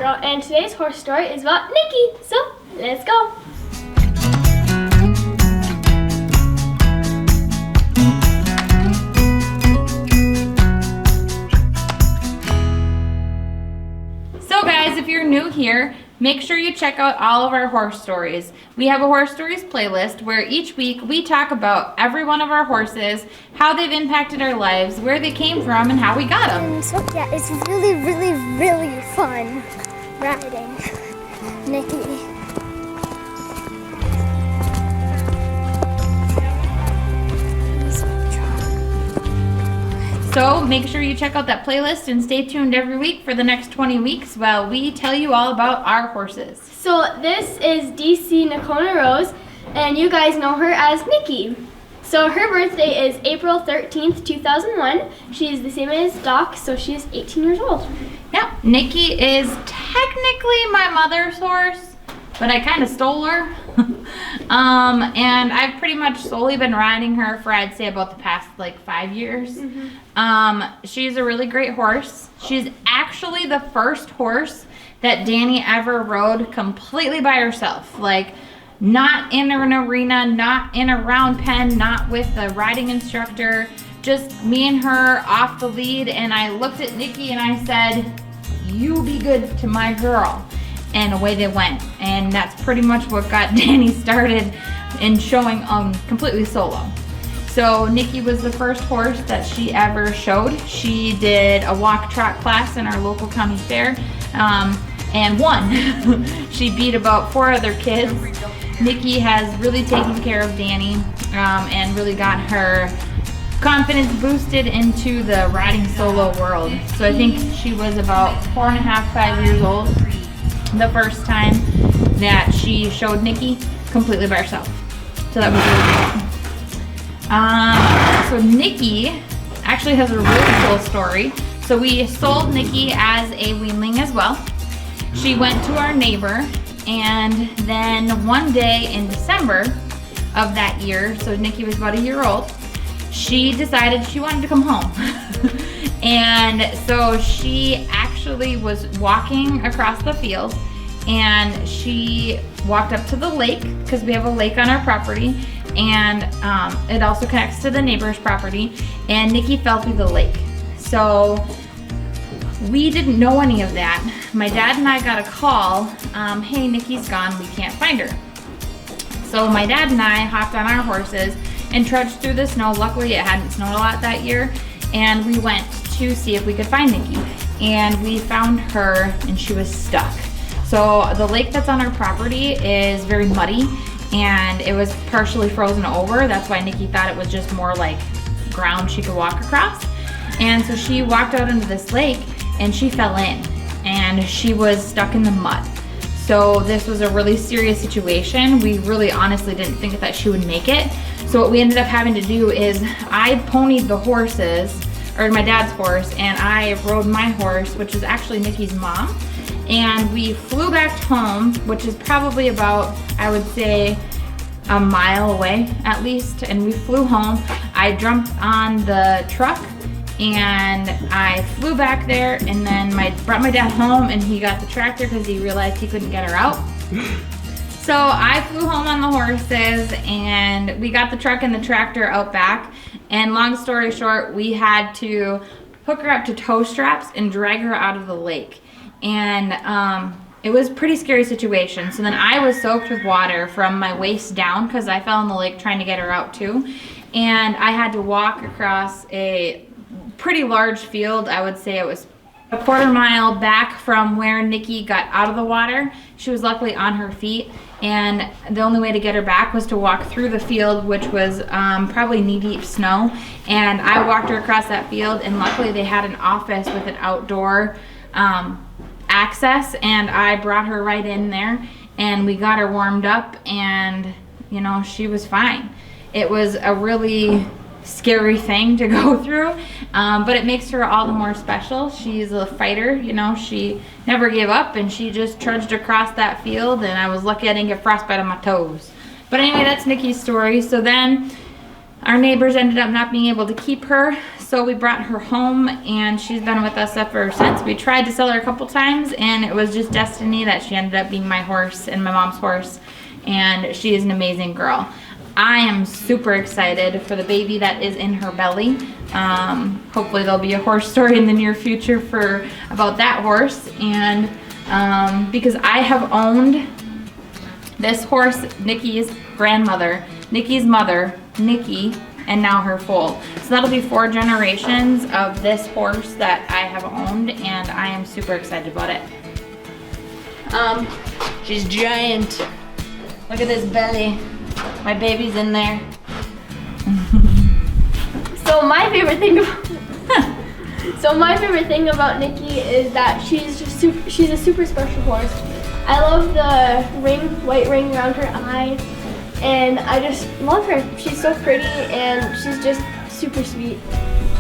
Girl, and today's horse story is about Nikki. So, let's go. So guys, if you're new here, make sure you check out all of our horse stories. We have a horse stories playlist where each week we talk about every one of our horses, how they've impacted our lives, where they came from, and how we got them. So yeah, it's really, really, really fun riding Nikki. So make sure you check out that playlist and stay tuned every week for the next 20 weeks while we tell you all about our horses. So this is DC Nakona Rose, and you guys know her as Nikki. So her birthday is April 13th, 2001. She's the same as Doc, so she's 18 years old. Yeah, Nikki is technically my mother's horse, but I kind of stole her. And I've pretty much solely been riding her for, I'd say, about the past like 5 years. She's a really great horse. She's actually the first horse that Dani ever rode completely by herself. Like, not in an arena, not in a round pen, not with a riding instructor, just me and her off the lead. And I looked at Nikki and I said, "You be good to my girl." And away they went. And that's pretty much what got Dani started in showing completely solo. So Nikki was the first horse that she ever showed. She did a walk trot class in our local county fair and won. She beat about 4 other kids. Nikki has really taken care of Dani and really got her confidence boosted into the riding solo world. So I think she was about 4.5, 5 years old the first time that she showed Nikki completely by herself. So that was really cool. So Nikki actually has a really cool story. So we sold Nikki as a weanling as well. She went to our neighbor, and then one day in December of that year, so Nikki was about a year old, she decided she wanted to come home. And so she actually was walking across the field, and she walked up to the lake, because we have a lake on our property, and it also connects to the neighbor's property, and Nikki fell through the lake. So we didn't know any of that. My dad and I got a call, hey, Nikki's gone, we can't find her. So my dad and I hopped on our horses and trudged through the snow. Luckily it hadn't snowed a lot that year, and we went to see if we could find Nikki. And we found her, and she was stuck. So the lake that's on our property is very muddy, and it was partially frozen over. That's why Nikki thought it was just more like ground she could walk across. And so she walked out into this lake, and she fell in, and she was stuck in the mud. So this was a really serious situation. We really honestly didn't think that she would make it. So what we ended up having to do is I ponied the horses, or my dad's horse, and I rode my horse, which is actually Nikki's mom. And we flew back home, which is probably about, I would say, a mile away at least. And we flew home. I jumped on the truck and I flew back there, and then brought my dad home, and he got the tractor because he realized he couldn't get her out. So I flew home on the horses, and we got the truck and the tractor out back. And long story short, we had to hook her up to tow straps and drag her out of the lake. And it was a pretty scary situation. So then I was soaked with water from my waist down, because I fell in the lake trying to get her out too. And I had to walk across a pretty large field. I would say it was a 1/4 mile back from where Nikki got out of the water. She was luckily on her feet, and the only way to get her back was to walk through the field, which was probably knee-deep snow. And I walked her across that field, and luckily they had an office with an outdoor access, and I brought her right in there, and we got her warmed up, and you know, she was fine. It was a really scary thing to go through, but it makes her all the more special. She's a fighter, you know, she never gave up, and she just trudged across that field, and I was lucky I didn't get frostbite on my toes. But anyway, that's Nikki's story. So then our neighbors ended up not being able to keep her, So we brought her home and she's been with us ever since. We tried to sell her a couple times and it was just destiny that she ended up being my horse and my mom's horse. And she is an amazing girl. I am super excited for the baby that is in her belly. Hopefully there'll be a horse story in the near future about that horse. And because I have owned this horse, Nikki's grandmother, Nikki's mother, Nikki, and now her foal. So that'll be 4 generations of this horse that I have owned, and I am super excited about it. She's giant. Look at this belly. My baby's in there. So my favorite thing about Nikki is that she's a super special horse. I love the white ring around her eye, and I just love her. She's so pretty and she's just super sweet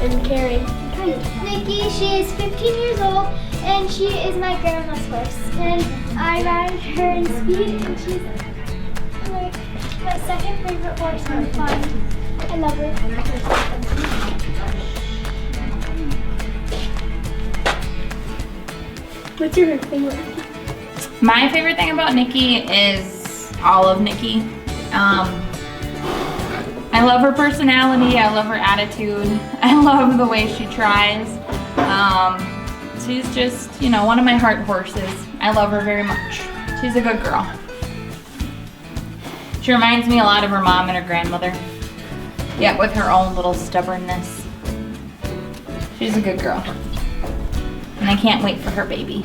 and caring and kind. Nikki, she is 15 years old and she is my grandma's horse. And I ride her in speed and she's like my second favorite horse on the farm. I love her. What's your favorite? My favorite thing about Nikki is all of Nikki. I love her personality, I love her attitude, I love the way she tries. She's just, you know, one of my heart horses. I love her very much. She's a good girl. She reminds me a lot of her mom and her grandmother, yet with her own little stubbornness. She's a good girl. And I can't wait for her baby.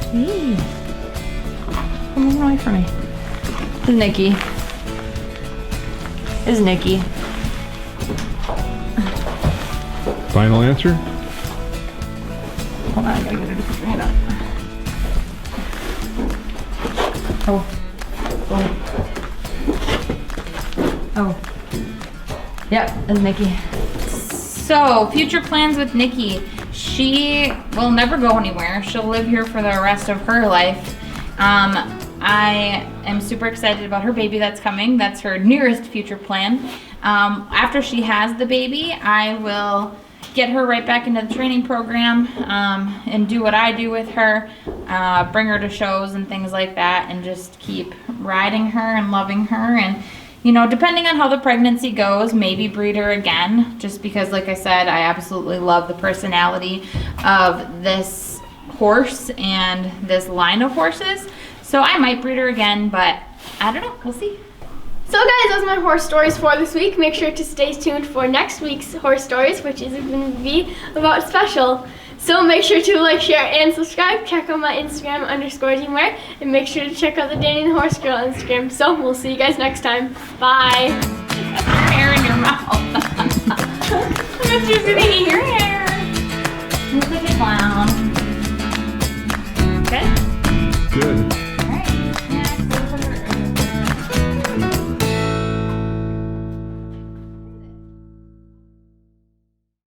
Hey. Come away from me. This is Nikki. This is Nikki. Final answer? Hold on, I gotta get her to put her head up. Oh. Oh. Yep, that's Nikki. So, future plans with Nikki. She will never go anywhere. She'll live here for the rest of her life. I am super excited about her baby that's coming. That's her nearest future plan. After she has the baby, I will get her right back into the training program and do what I do with her, bring her to shows and things like that, and just keep riding her and loving her. And you know, depending on how the pregnancy goes, maybe breed her again, just because, like I said, I absolutely love the personality of this horse and this line of horses. So I might breed her again, but I don't know, we'll see. So guys, those are my horse stories for this week. Make sure to stay tuned for next week's horse stories, which is going to be about special. So make sure to like, share, and subscribe. Check out my Instagram _teamwear, and make sure to check out the Dani the Horse Girl Instagram. So we'll see you guys next time. Bye. Hair in your mouth. I got you sitting here.